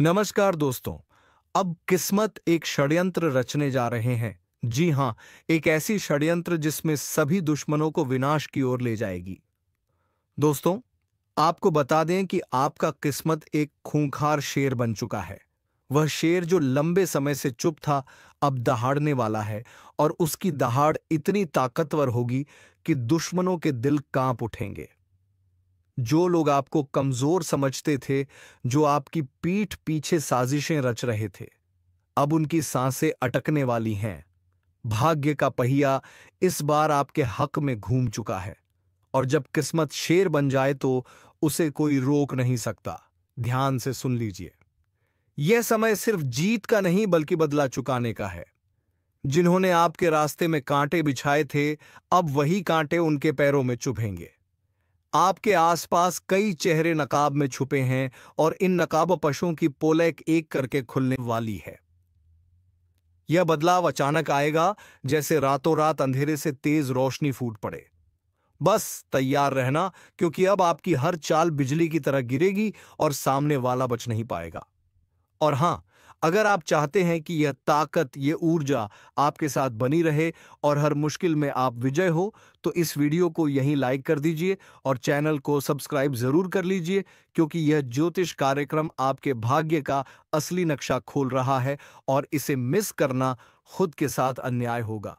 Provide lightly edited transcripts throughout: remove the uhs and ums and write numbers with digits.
नमस्कार दोस्तों। अब किस्मत एक षड्यंत्र रचने जा रहे हैं। जी हां, एक ऐसी षड्यंत्र जिसमें सभी दुश्मनों को विनाश की ओर ले जाएगी। दोस्तों, आपको बता दें कि आपका किस्मत एक खूंखार शेर बन चुका है। वह शेर जो लंबे समय से चुप था, अब दहाड़ने वाला है और उसकी दहाड़ इतनी ताकतवर होगी कि दुश्मनों के दिल कांप उठेंगे। जो लोग आपको कमजोर समझते थे, जो आपकी पीठ पीछे साजिशें रच रहे थे, अब उनकी सांसें अटकने वाली हैं। भाग्य का पहिया इस बार आपके हक में घूम चुका है और जब किस्मत शेर बन जाए तो उसे कोई रोक नहीं सकता। ध्यान से सुन लीजिए। यह समय सिर्फ जीत का नहीं बल्कि बदला चुकाने का है। जिन्होंने आपके रास्ते में कांटे बिछाए थे, अब वही कांटे उनके पैरों में चुभेंगे। आपके आसपास कई चेहरे नकाब में छुपे हैं और इन नकाबपोशों की पोल एक एक करके खुलने वाली है। यह बदलाव अचानक आएगा, जैसे रातों रात अंधेरे से तेज रोशनी फूट पड़े। बस तैयार रहना, क्योंकि अब आपकी हर चाल बिजली की तरह गिरेगी और सामने वाला बच नहीं पाएगा। और हां, अगर आप चाहते हैं कि यह ताकत, यह ऊर्जा आपके साथ बनी रहे और हर मुश्किल में आप विजय हो, तो इस वीडियो को यहीं लाइक कर दीजिए और चैनल को सब्सक्राइब जरूर कर लीजिए, क्योंकि यह ज्योतिष कार्यक्रम आपके भाग्य का असली नक्शा खोल रहा है और इसे मिस करना खुद के साथ अन्याय होगा।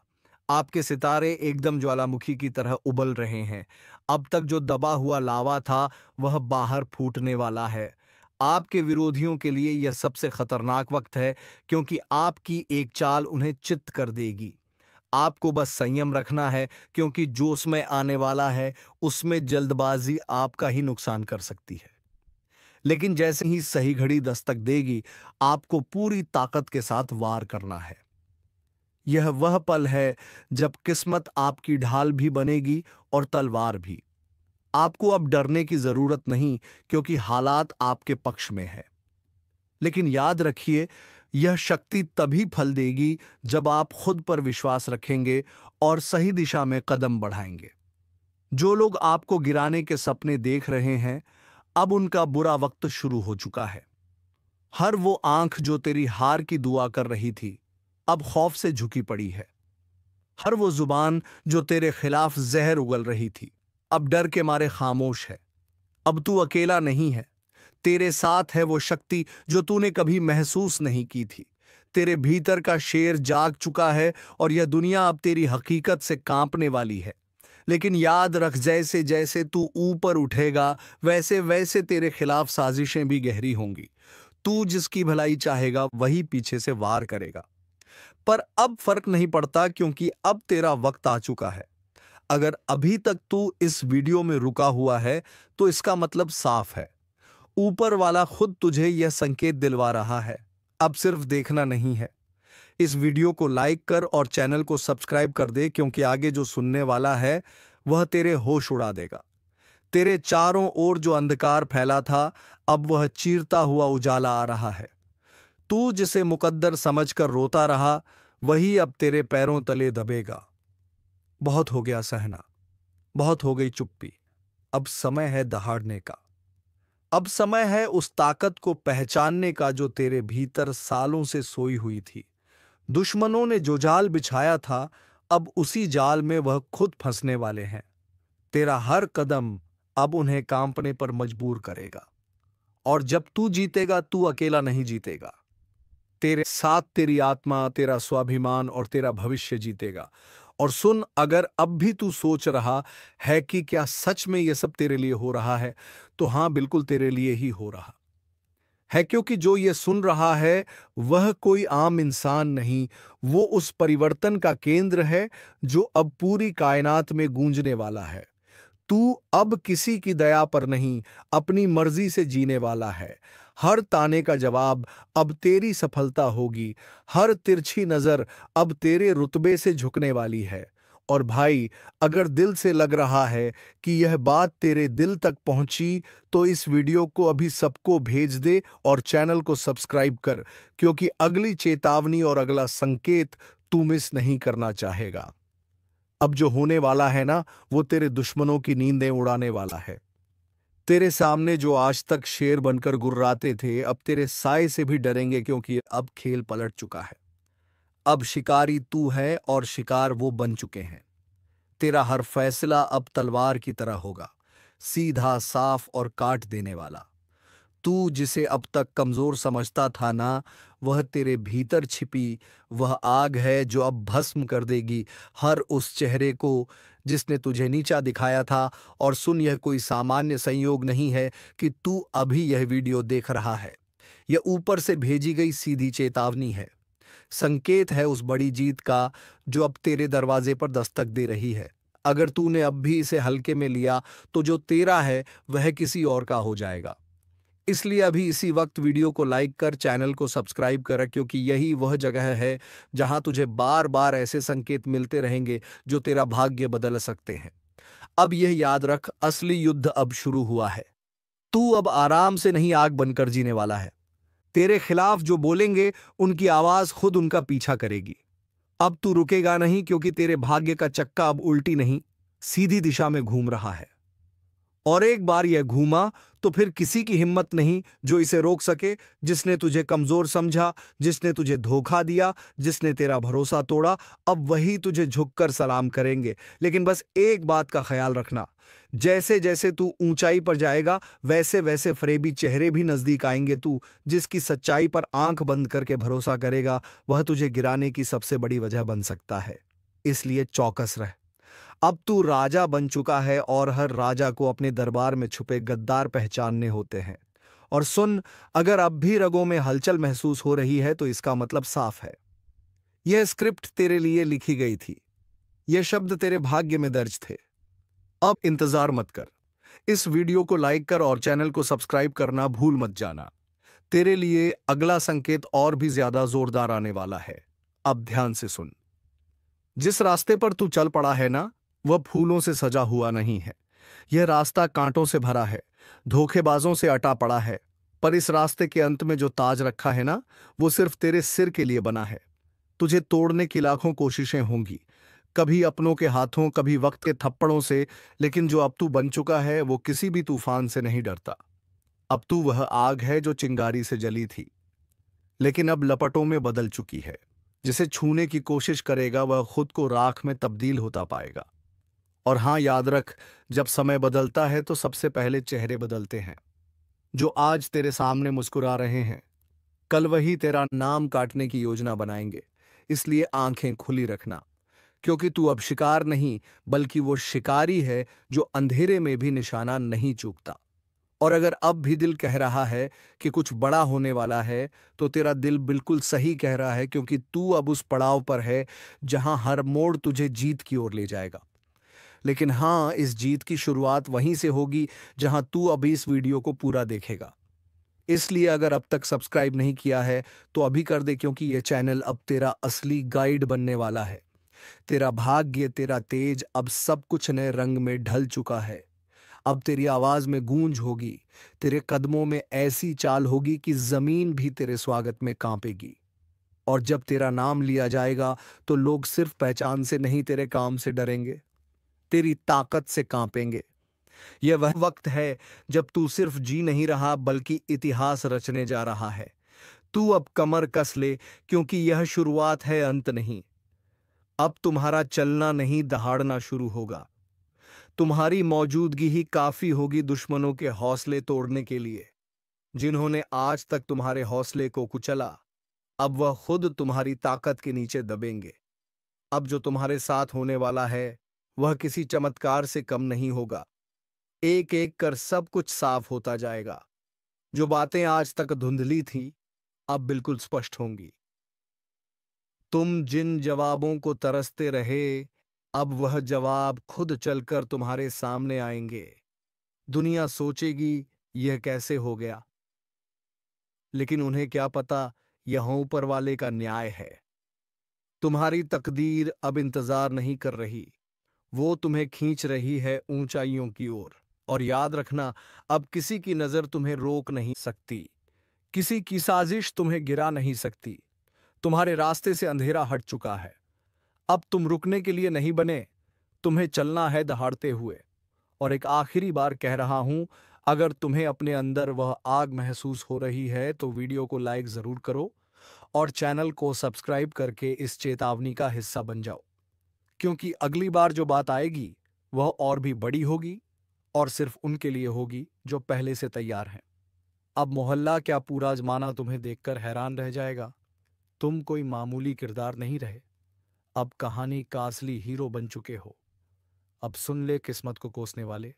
आपके सितारे एकदम ज्वालामुखी की तरह उबल रहे हैं। अब तक जो दबा हुआ लावा था, वह बाहर फूटने वाला है। आपके विरोधियों के लिए यह सबसे खतरनाक वक्त है, क्योंकि आपकी एक चाल उन्हें चित्त कर देगी। आपको बस संयम रखना है, क्योंकि जो समय आने वाला है उसमें जल्दबाजी आपका ही नुकसान कर सकती है। लेकिन जैसे ही सही घड़ी दस्तक देगी, आपको पूरी ताकत के साथ वार करना है। यह वह पल है जब किस्मत आपकी ढाल भी बनेगी और तलवार भी। आपको अब डरने की जरूरत नहीं, क्योंकि हालात आपके पक्ष में है। लेकिन याद रखिए, यह शक्ति तभी फल देगी जब आप खुद पर विश्वास रखेंगे और सही दिशा में कदम बढ़ाएंगे। जो लोग आपको गिराने के सपने देख रहे हैं, अब उनका बुरा वक्त शुरू हो चुका है। हर वो आंख जो तेरी हार की दुआ कर रही थी, अब खौफ से झुकी पड़ी है। हर वो जुबान जो तेरे खिलाफ जहर उगल रही थी, अब डर के मारे खामोश है। अब तू अकेला नहीं है। तेरे साथ है वो शक्ति जो तूने कभी महसूस नहीं की थी। तेरे भीतर का शेर जाग चुका है और यह दुनिया अब तेरी हकीकत से कांपने वाली है। लेकिन याद रख, जैसे जैसे तू ऊपर उठेगा, वैसे वैसे तेरे खिलाफ साजिशें भी गहरी होंगी। तू जिसकी भलाई चाहेगा वही पीछे से वार करेगा। पर अब फर्क नहीं पड़ता, क्योंकि अब तेरा वक्त आ चुका है। अगर अभी तक तू इस वीडियो में रुका हुआ है, तो इसका मतलब साफ है। ऊपर वाला खुद तुझे यह संकेत दिलवा रहा है। अब सिर्फ देखना नहीं है। इस वीडियो को लाइक कर और चैनल को सब्सक्राइब कर दे, क्योंकि आगे जो सुनने वाला है वह तेरे होश उड़ा देगा। तेरे चारों ओर जो अंधकार फैला था, अब वह चीरता हुआ उजाला आ रहा है। तू जिसे मुकद्दर समझकर रोता रहा, वही अब तेरे पैरों तले दबेगा। बहुत हो गया सहना, बहुत हो गई चुप्पी। अब समय है दहाड़ने का। अब समय है उस ताकत को पहचानने का जो तेरे भीतर सालों से सोई हुई थी। दुश्मनों ने जो जाल बिछाया था, अब उसी जाल में वह खुद फंसने वाले हैं। तेरा हर कदम अब उन्हें कांपने पर मजबूर करेगा। और जब तू जीतेगा, तू अकेला नहीं जीतेगा। तेरे साथ तेरी आत्मा, तेरा स्वाभिमान और तेरा भविष्य जीतेगा। और सुन, अगर अब भी तू सोच रहा है कि क्या सच में यह सब तेरे लिए हो रहा है, तो हां, बिल्कुल तेरे लिए ही हो रहा है। क्योंकि जो ये सुन रहा है वह कोई आम इंसान नहीं, वो उस परिवर्तन का केंद्र है जो अब पूरी कायनात में गूंजने वाला है। तू अब किसी की दया पर नहीं, अपनी मर्जी से जीने वाला है। हर ताने का जवाब अब तेरी सफलता होगी। हर तिरछी नजर अब तेरे रुतबे से झुकने वाली है। और भाई, अगर दिल से लग रहा है कि यह बात तेरे दिल तक पहुंची, तो इस वीडियो को अभी सबको भेज दे और चैनल को सब्सक्राइब कर, क्योंकि अगली चेतावनी और अगला संकेत तू मिस नहीं करना चाहेगा। अब जो होने वाला है ना, वो तेरे दुश्मनों की नींदें उड़ाने वाला है। तेरे सामने जो आज तक शेर बनकर गुर्राते थे अब तेरे साए से भी डरेंगे, क्योंकि अब खेल पलट चुका है। अब शिकारी तू है और शिकार वो बन चुके हैं। तेरा हर फैसला अब तलवार की तरह होगा, सीधा, साफ और काट देने वाला। तू जिसे अब तक कमजोर समझता था ना, वह तेरे भीतर छिपी वह आग है जो अब भस्म कर देगी हर उस चेहरे को जिसने तुझे नीचा दिखाया था। और सुन, यह कोई सामान्य संयोग नहीं है कि तू अभी यह वीडियो देख रहा है। यह ऊपर से भेजी गई सीधी चेतावनी है, संकेत है उस बड़ी जीत का जो अब तेरे दरवाजे पर दस्तक दे रही है। अगर तूने अब भी इसे हल्के में लिया तो जो तेरा है वह किसी और का हो जाएगा। इसलिए अभी इसी वक्त वीडियो को लाइक कर, चैनल को सब्सक्राइब कर, क्योंकि यही वह जगह है जहां तुझे बार बार ऐसे संकेत मिलते रहेंगे जो तेरा भाग्य बदल सकते हैं। अब यह याद रख, असली युद्ध अब शुरू हुआ है। तू अब आराम से नहीं, आग बनकर जीने वाला है। तेरे खिलाफ जो बोलेंगे उनकी आवाज खुद उनका पीछा करेगी। अब तू रुकेगा नहीं, क्योंकि तेरे भाग्य का चक्का अब उल्टी नहीं, सीधी दिशा में घूम रहा है। और एक बार यह घूमा तो फिर किसी की हिम्मत नहीं जो इसे रोक सके। जिसने तुझे कमजोर समझा, जिसने तुझे धोखा दिया, जिसने तेरा भरोसा तोड़ा, अब वही तुझे झुककर सलाम करेंगे। लेकिन बस एक बात का ख्याल रखना, जैसे जैसे तू ऊंचाई पर जाएगा वैसे वैसे फरेबी चेहरे भी नजदीक आएंगे। तू जिसकी सच्चाई पर आंख बंद करके भरोसा करेगा वह तुझे गिराने की सबसे बड़ी वजह बन सकता है। इसलिए चौकस रह। अब तू राजा बन चुका है और हर राजा को अपने दरबार में छुपे गद्दार पहचानने होते हैं। और सुन, अगर अब भी रगों में हलचल महसूस हो रही है तो इसका मतलब साफ है। यह स्क्रिप्ट तेरे लिए लिखी गई थी, यह शब्द तेरे भाग्य में दर्ज थे। अब इंतजार मत कर, इस वीडियो को लाइक कर और चैनल को सब्सक्राइब करना भूल मत जाना। तेरे लिए अगला संकेत और भी ज्यादा जोरदार आने वाला है। अब ध्यान से सुन। जिस रास्ते पर तू चल पड़ा है ना, वह फूलों से सजा हुआ नहीं है। यह रास्ता कांटों से भरा है, धोखेबाजों से अटा पड़ा है। पर इस रास्ते के अंत में जो ताज रखा है ना, वो सिर्फ तेरे सिर के लिए बना है। तुझे तोड़ने की लाखों कोशिशें होंगी, कभी अपनों के हाथों, कभी वक्त के थप्पड़ों से, लेकिन जो अब तू बन चुका है वो किसी भी तूफान से नहीं डरता। अब तू वह आग है जो चिंगारी से जली थी, लेकिन अब लपटों में बदल चुकी है। जिसे छूने की कोशिश करेगा वह खुद को राख में तब्दील होता पाएगा। और हां, याद रख, जब समय बदलता है तो सबसे पहले चेहरे बदलते हैं। जो आज तेरे सामने मुस्कुरा रहे हैं, कल वही तेरा नाम काटने की योजना बनाएंगे। इसलिए आंखें खुली रखना, क्योंकि तू अब शिकार नहीं बल्कि वो शिकारी है जो अंधेरे में भी निशाना नहीं चूकता। और अगर अब भी दिल कह रहा है कि कुछ बड़ा होने वाला है, तो तेरा दिल बिल्कुल सही कह रहा है, क्योंकि तू अब उस पड़ाव पर है जहां हर मोड़ तुझे जीत की ओर ले जाएगा। लेकिन हाँ, इस जीत की शुरुआत वहीं से होगी जहां तू अभी इस वीडियो को पूरा देखेगा। इसलिए अगर अब तक सब्सक्राइब नहीं किया है तो अभी कर दे, क्योंकि यह चैनल अब तेरा असली गाइड बनने वाला है। तेरा भाग्य, तेरा तेज, अब सब कुछ नए रंग में ढल चुका है। अब तेरी आवाज में गूंज होगी, तेरे कदमों में ऐसी चाल होगी कि जमीन भी तेरे स्वागत में कांपेगी। और जब तेरा नाम लिया जाएगा तो लोग सिर्फ पहचान से नहीं, तेरे काम से डरेंगे, तेरी ताकत से कांपेंगे। यह वह वक्त है जब तू सिर्फ जी नहीं रहा बल्कि इतिहास रचने जा रहा है। तू अब कमर कस ले, क्योंकि यह शुरुआत है, अंत नहीं। अब तुम्हारा चलना नहीं, दहाड़ना शुरू होगा। तुम्हारी मौजूदगी ही काफी होगी दुश्मनों के हौसले तोड़ने के लिए। जिन्होंने आज तक तुम्हारे हौसले को कुचला, अब वह खुद तुम्हारी ताकत के नीचे दबेंगे। अब जो तुम्हारे साथ होने वाला है वह किसी चमत्कार से कम नहीं होगा। एक एक कर सब कुछ साफ होता जाएगा। जो बातें आज तक धुंधली थीं, अब बिल्कुल स्पष्ट होंगी। तुम जिन जवाबों को तरसते रहे, अब वह जवाब खुद चलकर तुम्हारे सामने आएंगे। दुनिया सोचेगी यह कैसे हो गया, लेकिन उन्हें क्या पता यह ऊपर वाले का न्याय है। तुम्हारी तकदीर अब इंतजार नहीं कर रही, वो तुम्हें खींच रही है ऊंचाइयों की ओर। और याद रखना, अब किसी की नजर तुम्हें रोक नहीं सकती, किसी की साजिश तुम्हें गिरा नहीं सकती। तुम्हारे रास्ते से अंधेरा हट चुका है। अब तुम रुकने के लिए नहीं बने, तुम्हें चलना है दहाड़ते हुए। और एक आखिरी बार कह रहा हूं, अगर तुम्हें अपने अंदर वह आग महसूस हो रही है तो वीडियो को लाइक जरूर करो और चैनल को सब्सक्राइब करके इस चेतावनी का हिस्सा बन जाओ, क्योंकि अगली बार जो बात आएगी वह और भी बड़ी होगी और सिर्फ उनके लिए होगी जो पहले से तैयार हैं। अब मोहल्ला क्या पूरा जमाना तुम्हें देखकर हैरान रह जाएगा। तुम कोई मामूली किरदार नहीं रहे, अब कहानी का असली हीरो बन चुके हो। अब सुन ले किस्मत को कोसने वाले,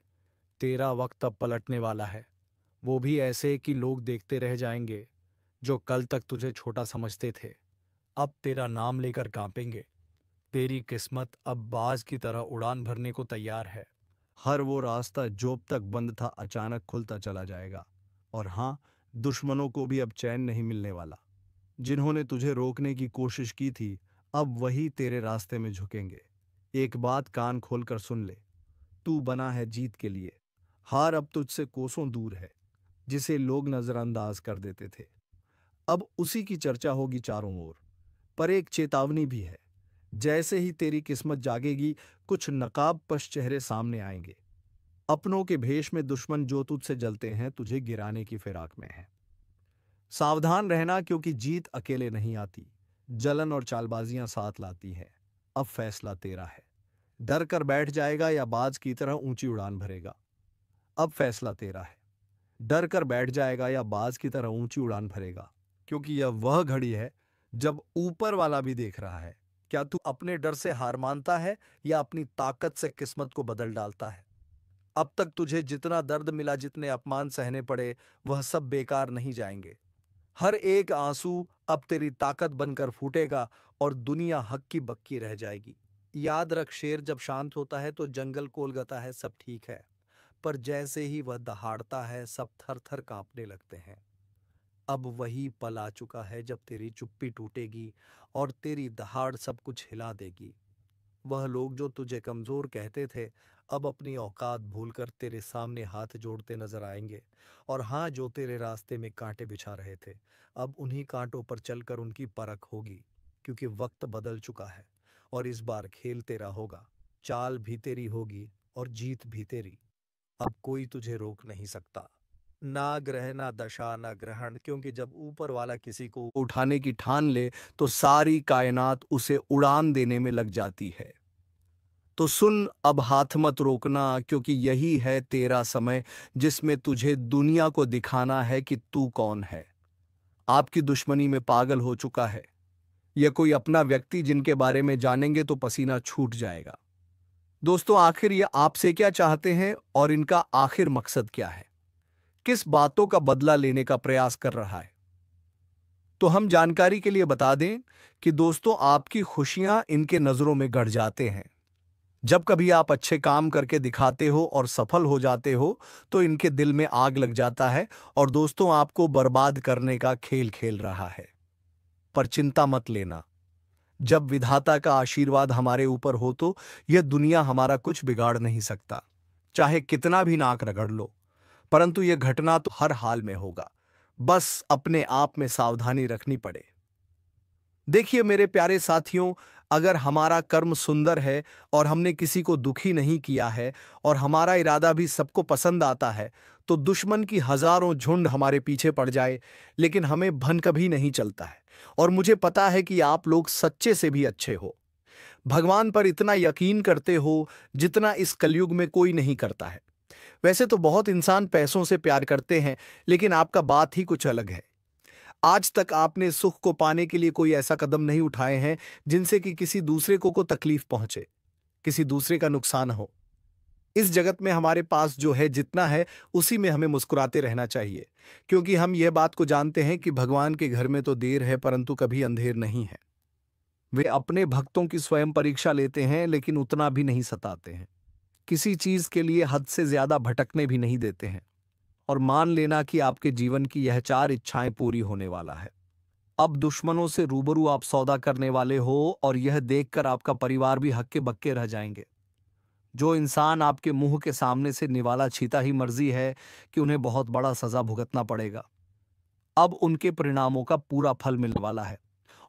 तेरा वक्त अब पलटने वाला है। वो भी ऐसे कि लोग देखते रह जाएंगे। जो कल तक तुझे छोटा समझते थे अब तेरा नाम लेकर कांपेंगे। तेरी किस्मत अब बाज की तरह उड़ान भरने को तैयार है। हर वो रास्ता जो अब तक बंद था अचानक खुलता चला जाएगा। और हाँ, दुश्मनों को भी अब चैन नहीं मिलने वाला। जिन्होंने तुझे रोकने की कोशिश की थी अब वही तेरे रास्ते में झुकेंगे। एक बात कान खोलकर सुन ले, तू बना है जीत के लिए। हार अब तुझसे कोसों दूर है। जिसे लोग नजरअंदाज कर देते थे अब उसी की चर्चा होगी चारों ओर। पर एक चेतावनी भी है, जैसे ही तेरी किस्मत जागेगी कुछ नकाबपोश चेहरे सामने आएंगे। अपनों के भेष में दुश्मन जो तुझसे जलते हैं तुझे गिराने की फिराक में है। सावधान रहना, क्योंकि जीत अकेले नहीं आती, जलन और चालबाजियां साथ लाती है। अब फैसला तेरा है, डर कर बैठ जाएगा या बाज की तरह ऊंची उड़ान भरेगा। अब फैसला तेरा है, डर कर बैठ जाएगा या बाज की तरह ऊंची उड़ान भरेगा, क्योंकि यह वह घड़ी है जब ऊपर वाला भी देख रहा है। क्या तू अपने डर से हार मानता है या अपनी ताकत से किस्मत को बदल डालता है? अब तक तुझे जितना दर्द मिला, जितने अपमान सहने पड़े, वह सब बेकार नहीं जाएंगे। हर एक आंसू अब तेरी ताकत बनकर फूटेगा और दुनिया हक्की बक्की रह जाएगी। याद रख, शेर जब शांत होता है तो जंगल कोलगता है, सब ठीक है। पर जैसे ही वह दहाड़ता है सब थर थर कांपने लगते हैं। अब वही पल आ चुका है जब तेरी चुप्पी टूटेगी और तेरी दहाड़ सब कुछ हिला देगी। वह लोग जो तुझे कमजोर कहते थे अब अपनी औकात भूलकर तेरे सामने हाथ जोड़ते नजर आएंगे। और हाँ, जो तेरे रास्ते में कांटे बिछा रहे थे अब उन्हीं कांटों पर चलकर उनकी परख होगी, क्योंकि वक्त बदल चुका है और इस बार खेल तेरा होगा। चाल भी तेरी होगी और जीत भी तेरी। अब कोई तुझे रोक नहीं सकता, ना ग्रह ना दशा ना ग्रहण, क्योंकि जब ऊपर वाला किसी को उठाने की ठान ले तो सारी कायनात उसे उड़ान देने में लग जाती है। तो सुन, अब हाथ मत रोकना, क्योंकि यही है तेरा समय जिसमें तुझे दुनिया को दिखाना है कि तू कौन है। आपकी दुश्मनी में पागल हो चुका है यह कोई अपना व्यक्ति जिनके बारे में जानेंगे तो पसीना छूट जाएगा। दोस्तों, आखिर ये आपसे क्या चाहते हैं और इनका आखिर मकसद क्या है? किस बातों का बदला लेने का प्रयास कर रहा है? तो हम जानकारी के लिए बता दें कि दोस्तों, आपकी खुशियां इनके नजरों में गड़ जाते हैं। जब कभी आप अच्छे काम करके दिखाते हो और सफल हो जाते हो तो इनके दिल में आग लग जाता है और दोस्तों, आपको बर्बाद करने का खेल खेल रहा है। पर चिंता मत लेना, जब विधाता का आशीर्वाद हमारे ऊपर हो तो यह दुनिया हमारा कुछ बिगाड़ नहीं सकता, चाहे कितना भी नाक रगड़ लो। परंतु यह घटना तो हर हाल में होगा, बस अपने आप में सावधानी रखनी पड़े। देखिए मेरे प्यारे साथियों, अगर हमारा कर्म सुंदर है और हमने किसी को दुखी नहीं किया है और हमारा इरादा भी सबको पसंद आता है तो दुश्मन की हजारों झुंड हमारे पीछे पड़ जाए, लेकिन हमें भन कभी नहीं चलता है। और मुझे पता है कि आप लोग सच्चे से भी अच्छे हो, भगवान पर इतना यकीन करते हो जितना इस कलयुग में कोई नहीं करता है। वैसे तो बहुत इंसान पैसों से प्यार करते हैं, लेकिन आपका बात ही कुछ अलग है। आज तक आपने सुख को पाने के लिए कोई ऐसा कदम नहीं उठाए हैं जिनसे कि किसी दूसरे को तकलीफ पहुंचे, किसी दूसरे का नुकसान हो। इस जगत में हमारे पास जो है, जितना है, उसी में हमें मुस्कुराते रहना चाहिए, क्योंकि हम यह बात को जानते हैं कि भगवान के घर में तो देर है परंतु कभी अंधेर नहीं है। वे अपने भक्तों की स्वयं परीक्षा लेते हैं, लेकिन उतना भी नहीं सताते हैं। किसी चीज के लिए हद से ज्यादा भटकने भी नहीं देते हैं। और मान लेना कि आपके जीवन की यह 4 इच्छाएं पूरी होने वाला है। अब दुश्मनों से रूबरू आप सौदा करने वाले हो और यह देखकर आपका परिवार भी हक्के बक्के रह जाएंगे। जो इंसान आपके मुंह के सामने से निवाला छीता ही मर्जी है कि उन्हें बहुत बड़ा सजा भुगतना पड़ेगा, अब उनके परिणामों का पूरा फल मिलने वाला है।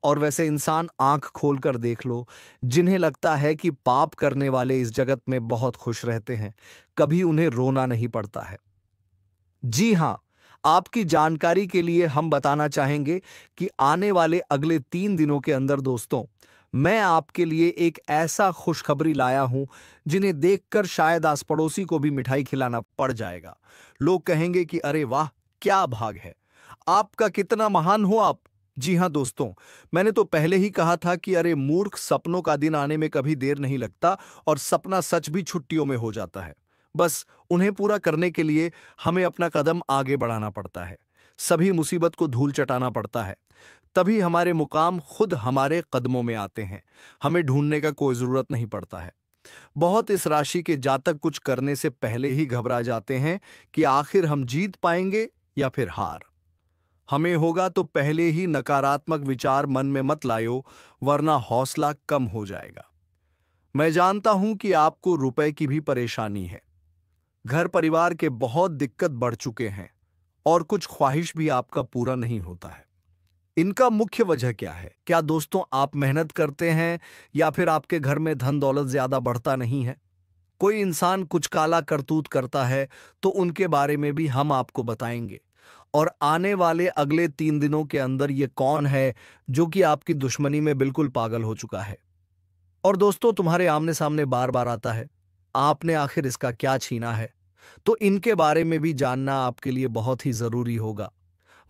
और वैसे इंसान आंख खोलकर देख लो, जिन्हें लगता है कि पाप करने वाले इस जगत में बहुत खुश रहते हैं, कभी उन्हें रोना नहीं पड़ता है। जी हाँ, आपकी जानकारी के लिए हम बताना चाहेंगे कि आने वाले अगले 3 दिनों के अंदर दोस्तों, मैं आपके लिए एक ऐसा खुशखबरी लाया हूं जिन्हें देखकर शायद आस पड़ोसी को भी मिठाई खिलाना पड़ जाएगा। लोग कहेंगे कि अरे वाह, क्या भाग है आपका, कितना महान हो आप। जी हाँ दोस्तों, मैंने तो पहले ही कहा था कि अरे मूर्ख, सपनों का दिन आने में कभी देर नहीं लगता और सपना सच भी छुट्टियों में हो जाता है। बस उन्हें पूरा करने के लिए हमें अपना कदम आगे बढ़ाना पड़ता है, सभी मुसीबत को धूल चटाना पड़ता है, तभी हमारे मुकाम खुद हमारे कदमों में आते हैं। हमें ढूंढने का कोई जरूरत नहीं पड़ता है। बहुत इस राशि के जातक कुछ करने से पहले ही घबरा जाते हैं कि आखिर हम जीत पाएंगे या फिर हार। हमें होगा तो पहले ही नकारात्मक विचार मन में मत लायो, वरना हौसला कम हो जाएगा। मैं जानता हूं कि आपको रुपए की भी परेशानी है, घर परिवार के बहुत दिक्कत बढ़ चुके हैं और कुछ ख्वाहिश भी आपका पूरा नहीं होता है। इनका मुख्य वजह क्या है? क्या दोस्तों आप मेहनत करते हैं या फिर आपके घर में धन दौलत ज्यादा बढ़ता नहीं है? कोई इंसान कुछ काला करतूत करता है तो उनके बारे में भी हम आपको बताएंगे। और आने वाले अगले 3 दिनों के अंदर ये कौन है जो कि आपकी दुश्मनी में बिल्कुल पागल हो चुका है और दोस्तों तुम्हारे आमने सामने बार बार आता है, आपने आखिर इसका क्या छीना है? तो इनके बारे में भी जानना आपके लिए बहुत ही जरूरी होगा,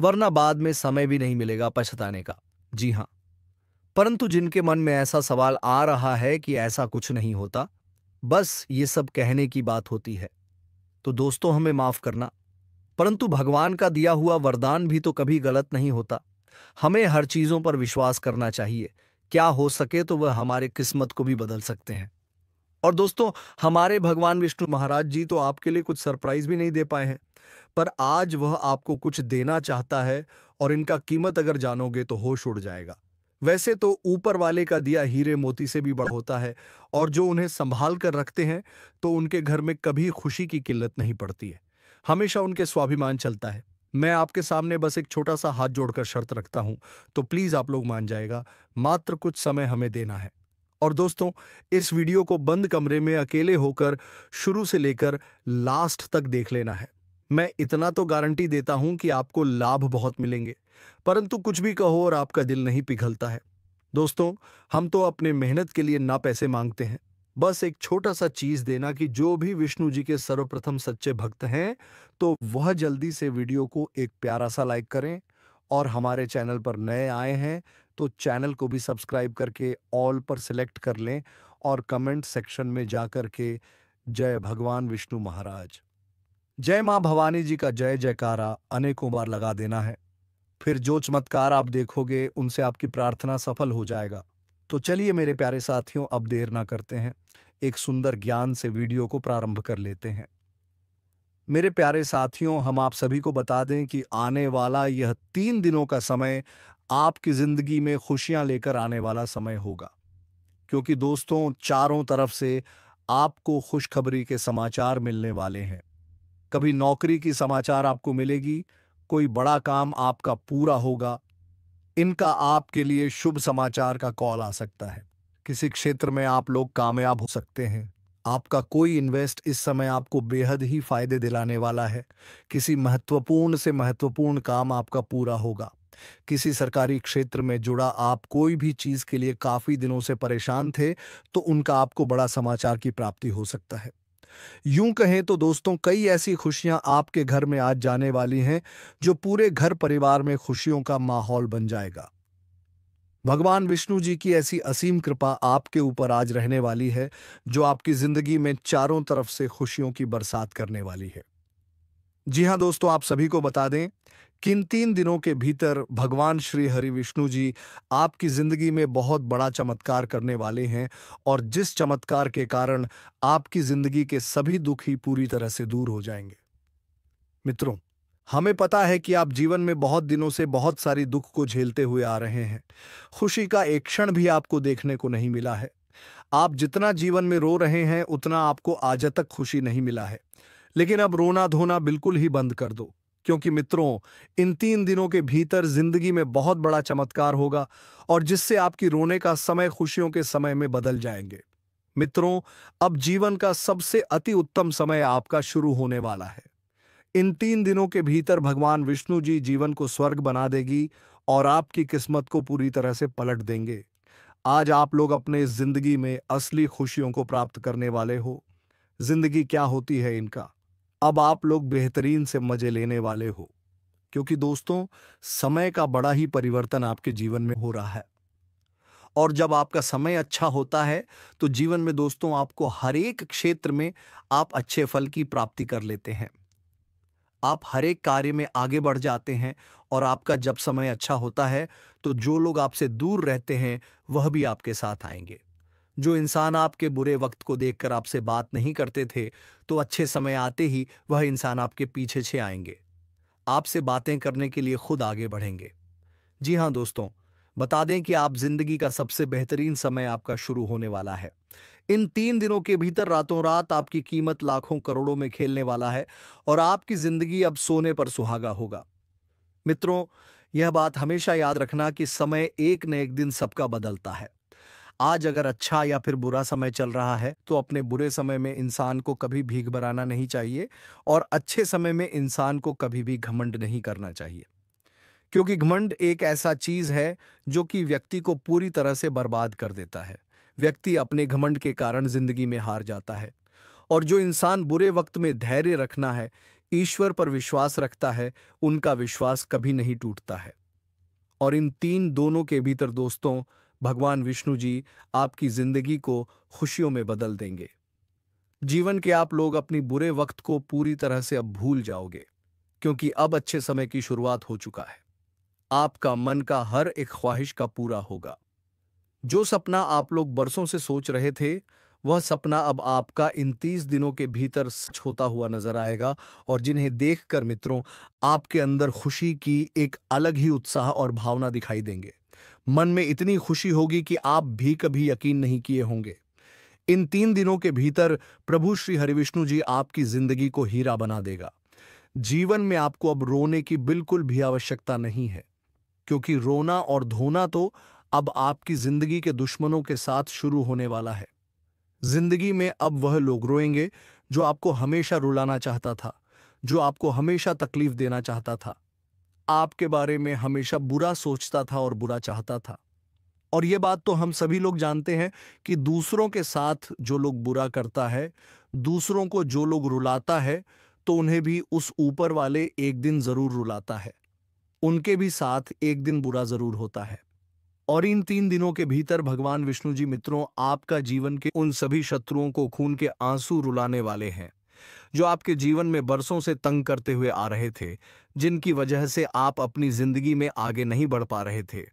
वरना बाद में समय भी नहीं मिलेगा पछताने का। जी हाँ, परंतु जिनके मन में ऐसा सवाल आ रहा है कि ऐसा कुछ नहीं होता, बस ये सब कहने की बात होती है, तो दोस्तों हमें माफ करना, परंतु भगवान का दिया हुआ वरदान भी तो कभी गलत नहीं होता। हमें हर चीजों पर विश्वास करना चाहिए, क्या हो सके तो वह हमारे किस्मत को भी बदल सकते हैं। और दोस्तों, हमारे भगवान विष्णु महाराज जी तो आपके लिए कुछ सरप्राइज भी नहीं दे पाए हैं, पर आज वह आपको कुछ देना चाहता है और इनका कीमत अगर जानोगे तो होश उड़ जाएगा। वैसे तो ऊपर वाले का दिया हीरे मोती से भी बड़ा होता है और जो उन्हें संभाल कर रखते हैं तो उनके घर में कभी खुशी की किल्लत नहीं पड़ती है, हमेशा उनके स्वाभिमान चलता है। मैं आपके सामने बस एक छोटा सा हाथ जोड़कर शर्त रखता हूं, तो प्लीज आप लोग मान जाएगा, मात्र कुछ समय हमें देना है। और दोस्तों, इस वीडियो को बंद कमरे में अकेले होकर शुरू से लेकर लास्ट तक देख लेना है। मैं इतना तो गारंटी देता हूं कि आपको लाभ बहुत मिलेंगे, परंतु कुछ भी कहो और आपका दिल नहीं पिघलता है। दोस्तों, हम तो अपने मेहनत के लिए ना पैसे मांगते हैं, बस एक छोटा सा चीज देना कि जो भी विष्णु जी के सर्वप्रथम सच्चे भक्त हैं तो वह जल्दी से वीडियो को एक प्यारा सा लाइक करें, और हमारे चैनल पर नए आए हैं तो चैनल को भी सब्सक्राइब करके ऑल पर सिलेक्ट कर लें और कमेंट सेक्शन में जाकर के जय भगवान विष्णु महाराज, जय मां भवानी जी का जय जयकारा अनेकों बार लगा देना है। फिर जो चमत्कार आप देखोगे उनसे आपकी प्रार्थना सफल हो जाएगा। तो चलिए मेरे प्यारे साथियों, अब देर ना करते हैं, एक सुंदर ज्ञान से वीडियो को प्रारंभ कर लेते हैं। मेरे प्यारे साथियों, हम आप सभी को बता दें कि आने वाला यह 3 दिनों का समय आपकी जिंदगी में खुशियां लेकर आने वाला समय होगा, क्योंकि दोस्तों चारों तरफ से आपको खुशखबरी के समाचार मिलने वाले हैं। कभी नौकरी की समाचार आपको मिलेगी, कोई बड़ा काम आपका पूरा होगा, इनका आपके लिए शुभ समाचार का कॉल आ सकता है। किसी क्षेत्र में आप लोग कामयाब हो सकते हैं, आपका कोई इन्वेस्ट इस समय आपको बेहद ही फायदे दिलाने वाला है। किसी महत्वपूर्ण से महत्वपूर्ण काम आपका पूरा होगा। किसी सरकारी क्षेत्र में जुड़ा आप कोई भी चीज के लिए काफी दिनों से परेशान थे तो उनका आपको बड़ा समाचार की प्राप्ति हो सकता है। यूं कहें तो दोस्तों, कई ऐसी खुशियां आपके घर में आज जाने वाली हैं जो पूरे घर परिवार में खुशियों का माहौल बन जाएगा। भगवान विष्णु जी की ऐसी असीम कृपा आपके ऊपर आज रहने वाली है जो आपकी जिंदगी में चारों तरफ से खुशियों की बरसात करने वाली है। जी हाँ दोस्तों, आप सभी को बता दें कि इन 3 दिनों के भीतर भगवान श्री हरि विष्णु जी आपकी जिंदगी में बहुत बड़ा चमत्कार करने वाले हैं, और जिस चमत्कार के कारण आपकी जिंदगी के सभी दुख ही पूरी तरह से दूर हो जाएंगे। मित्रों, हमें पता है कि आप जीवन में बहुत दिनों से बहुत सारी दुख को झेलते हुए आ रहे हैं। खुशी का एक क्षण भी आपको देखने को नहीं मिला है। आप जितना जीवन में रो रहे हैं उतना आपको आज तक खुशी नहीं मिला है। लेकिन अब रोना धोना बिल्कुल ही बंद कर दो, क्योंकि मित्रों इन 3 दिनों के भीतर जिंदगी में बहुत बड़ा चमत्कार होगा और जिससे आपकी रोने का समय खुशियों के समय में बदल जाएंगे। मित्रों, अब जीवन का सबसे अति उत्तम समय आपका शुरू होने वाला है। इन 3 दिनों के भीतर भगवान विष्णु जी जीवन को स्वर्ग बना देगी और आपकी किस्मत को पूरी तरह से पलट देंगे। आज आप लोग अपने इस जिंदगी में असली खुशियों को प्राप्त करने वाले हो। जिंदगी क्या होती है इनका, अब आप लोग बेहतरीन से मजे लेने वाले हो, क्योंकि दोस्तों समय का बड़ा ही परिवर्तन आपके जीवन में हो रहा है। और जब आपका समय अच्छा होता है तो जीवन में दोस्तों आपको हर एक क्षेत्र में आप अच्छे फल की प्राप्ति कर लेते हैं। आप हर एक कार्य में आगे बढ़ जाते हैं और आपका जब समय अच्छा होता है तो जो लोग आपसे दूर रहते हैं वह भी आपके साथ आएंगे। जो इंसान आपके बुरे वक्त को देखकर आपसे बात नहीं करते थे, तो अच्छे समय आते ही वह इंसान आपके पीछे से आएंगे, आपसे बातें करने के लिए खुद आगे बढ़ेंगे। जी हाँ दोस्तों, बता दें कि आप जिंदगी का सबसे बेहतरीन समय आपका शुरू होने वाला है। इन 3 दिनों के भीतर रातों रात आपकी कीमत लाखों करोड़ों में खेलने वाला है और आपकी जिंदगी अब सोने पर सुहागा होगा। मित्रों, यह बात हमेशा याद रखना कि समय एक न एक दिन सबका बदलता है। आज अगर अच्छा या फिर बुरा समय चल रहा है तो अपने बुरे समय में इंसान को कभी भीख भराना नहीं चाहिए और अच्छे समय में इंसान को कभी भी घमंड नहीं करना चाहिए, क्योंकि घमंड एक ऐसा चीज है जो कि व्यक्ति को पूरी तरह से बर्बाद कर देता है। व्यक्ति अपने घमंड के कारण जिंदगी में हार जाता है। और जो इंसान बुरे वक्त में धैर्य रखना है, ईश्वर पर विश्वास रखता है, उनका विश्वास कभी नहीं टूटता है। और इन 3 दोनों के भीतर दोस्तों भगवान विष्णु जी आपकी जिंदगी को खुशियों में बदल देंगे। जीवन के आप लोग अपनी बुरे वक्त को पूरी तरह से अब भूल जाओगे, क्योंकि अब अच्छे समय की शुरुआत हो चुका है। आपका मन का हर एक ख्वाहिश का पूरा होगा। जो सपना आप लोग बरसों से सोच रहे थे, वह सपना अब आपका इन 30 दिनों के भीतर सच होता हुआ नजर आएगा। और जिन्हें देखकर मित्रों आपके अंदर खुशी की एक अलग ही उत्साह और भावना दिखाई देंगे। मन में इतनी खुशी होगी कि आप भी कभी यकीन नहीं किए होंगे। इन 3 दिनों के भीतर प्रभु श्री हरिविष्णु जी आपकी जिंदगी को हीरा बना देगा। जीवन में आपको अब रोने की बिल्कुल भी आवश्यकता नहीं है, क्योंकि रोना और धोना तो अब आपकी जिंदगी के दुश्मनों के साथ शुरू होने वाला है। जिंदगी में अब वह लोग रोएंगे जो आपको हमेशा रुलाना चाहता था, जो आपको हमेशा तकलीफ देना चाहता था, आपके बारे में हमेशा बुरा सोचता था और बुरा चाहता था। और यह बात तो हम सभी लोग जानते हैं कि दूसरों के साथ जो लोग बुरा करता है, दूसरों को जो लोग रुलाता है, तो उन्हें भी उस ऊपर वाले एक दिन जरूर रुलाता है, उनके भी साथ एक दिन बुरा जरूर होता है। और इन 3 दिनों के भीतर भगवान विष्णु जी मित्रों आपका जीवन के उन सभी शत्रुओं को खून के आंसू रुलाने वाले हैं, जो आपके जीवन में बरसों से तंग करते हुए आ रहे थे, जिनकी वजह से आप अपनी जिंदगी में आगे नहीं बढ़ पा रहे थे।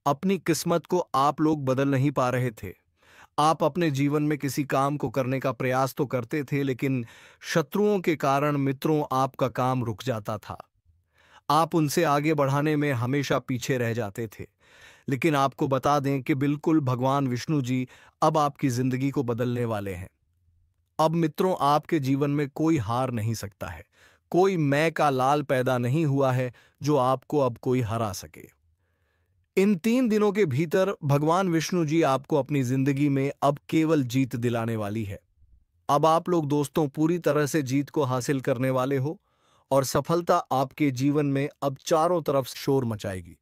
अपनी किस्मत को आप लोग बदल नहीं पा रहे थे। आप अपने जीवन में किसी काम को करने का प्रयास तो करते थे, लेकिन शत्रुओं के कारण मित्रों आपका काम रुक जाता था। आप उनसे आगे बढ़ाने में हमेशा पीछे रह जाते थे। लेकिन आपको बता दें कि बिल्कुल भगवान विष्णु जी अब आपकी जिंदगी को बदलने वाले हैं। अब मित्रों आपके जीवन में कोई हार नहीं सकता है, कोई मैं का लाल पैदा नहीं हुआ है जो आपको अब कोई हरा सके। इन 3 दिनों के भीतर भगवान विष्णु जी आपको अपनी जिंदगी में अब केवल जीत दिलाने वाली है। अब आप लोग दोस्तों पूरी तरह से जीत को हासिल करने वाले हो और सफलता आपके जीवन में अब चारों तरफ शोर मचाएगी।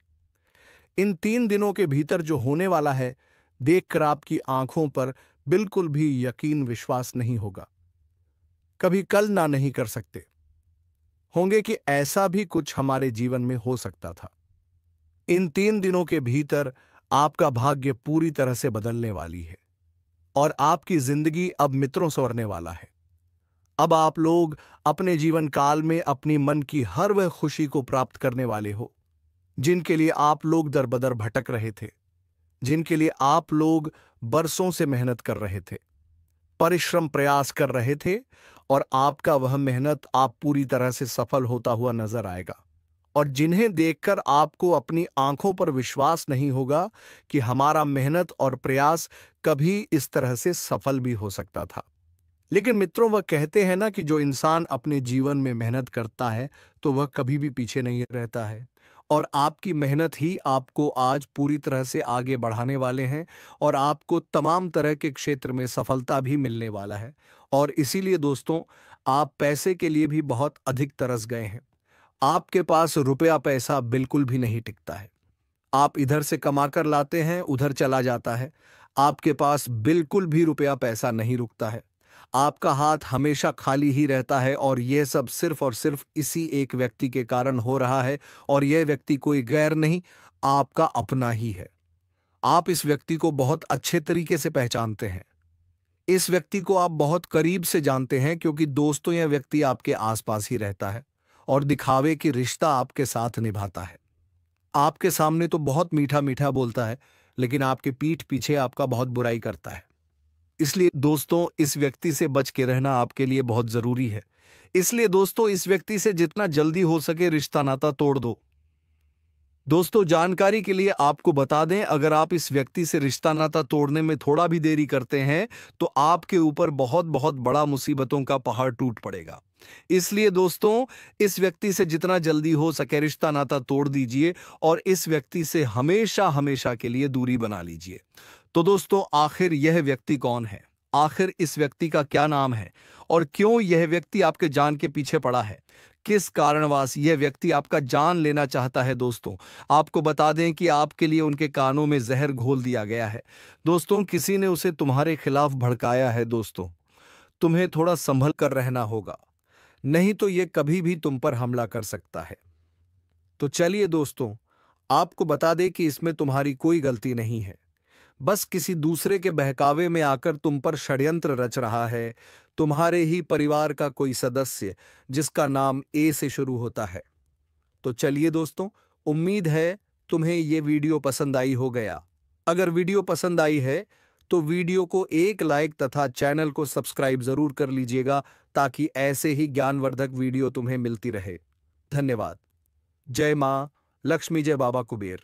इन 3 दिनों के भीतर जो होने वाला है, देखकर आपकी आंखों पर बिल्कुल भी यकीन विश्वास नहीं होगा। कभी कल्पना नहीं कर सकते होंगे कि ऐसा भी कुछ हमारे जीवन में हो सकता था। इन 3 दिनों के भीतर आपका भाग्य पूरी तरह से बदलने वाली है और आपकी जिंदगी अब मित्रों संवरने वाला है। अब आप लोग अपने जीवन काल में अपनी मन की हर वह खुशी को प्राप्त करने वाले हो, जिनके लिए आप लोग दर बदर भटक रहे थे, जिनके लिए आप लोग बरसों से मेहनत कर रहे थे, परिश्रम प्रयास कर रहे थे, और आपका वह मेहनत आप पूरी तरह से सफल होता हुआ नजर आएगा। और जिन्हें देखकर आपको अपनी आंखों पर विश्वास नहीं होगा कि हमारा मेहनत और प्रयास कभी इस तरह से सफल भी हो सकता था। लेकिन मित्रों वह कहते हैं ना कि जो इंसान अपने जीवन में मेहनत करता है तो वह कभी भी पीछे नहीं रहता है, और आपकी मेहनत ही आपको आज पूरी तरह से आगे बढ़ाने वाले हैं और आपको तमाम तरह के क्षेत्र में सफलता भी मिलने वाला है। और इसीलिए दोस्तों आप पैसे के लिए भी बहुत अधिक तरस गए हैं। आपके पास रुपया पैसा बिल्कुल भी नहीं टिकता है। आप इधर से कमा कर लाते हैं, उधर चला जाता है। आपके पास बिल्कुल भी रुपया पैसा नहीं रुकता है। आपका हाथ हमेशा खाली ही रहता है और यह सब सिर्फ और सिर्फ इसी एक व्यक्ति के कारण हो रहा है, और यह व्यक्ति कोई गैर नहीं, आपका अपना ही है। आप इस व्यक्ति को बहुत अच्छे तरीके से पहचानते हैं। इस व्यक्ति को आप बहुत करीब से जानते हैं, क्योंकि दोस्तों यह व्यक्ति आपके आसपास ही रहता है और दिखावे की रिश्ता आपके साथ निभाता है। आपके सामने तो बहुत मीठा मीठा बोलता है, लेकिन आपके पीठ पीछे आपका बहुत बुराई करता है। इसलिए दोस्तों, इस व्यक्ति से बच के रहना आपके लिए बहुत जरूरी है। इसलिए दोस्तों, इस व्यक्ति से जितना जल्दी हो सके रिश्ता नाता तोड़ दो। दोस्तों, जानकारी के लिए आपको बता दें, अगर आप इस व्यक्ति से रिश्ता नाता तोड़ने में थोड़ा भी देरी करते हैं तो आपके ऊपर बहुत बहुत बड़ा मुसीबतों का पहाड़ टूट पड़ेगा। इसलिए दोस्तों, इस व्यक्ति से जितना जल्दी हो सके रिश्ता नाता तोड़ दीजिए और इस व्यक्ति से हमेशा हमेशा के लिए दूरी बना लीजिए। तो दोस्तों, आखिर यह व्यक्ति कौन है? आखिर इस व्यक्ति का क्या नाम है और क्यों यह व्यक्ति आपके जान के पीछे पड़ा है? किस कारणवश यह व्यक्ति आपका जान लेना चाहता है? दोस्तों, आपको बता दें कि आपके लिए उनके कानों में जहर घोल दिया गया है। दोस्तों, किसी ने उसे तुम्हारे खिलाफ भड़काया है। दोस्तों, तुम्हें थोड़ा संभल कर रहना होगा, नहीं तो यह कभी भी तुम पर हमला कर सकता है। तो चलिए दोस्तों, आपको बता दें कि इसमें तुम्हारी कोई गलती नहीं है। बस किसी दूसरे के बहकावे में आकर तुम पर षड्यंत्र रच रहा है तुम्हारे ही परिवार का कोई सदस्य, जिसका नाम ए से शुरू होता है। तो चलिए दोस्तों, उम्मीद है तुम्हें यह वीडियो पसंद आई हो गया। अगर वीडियो पसंद आई है तो वीडियो को एक लाइक तथा चैनल को सब्सक्राइब जरूर कर लीजिएगा, ताकि ऐसे ही ज्ञानवर्धक वीडियो तुम्हें मिलती रहे। धन्यवाद। जय मां लक्ष्मी, जय बाबा कुबेर।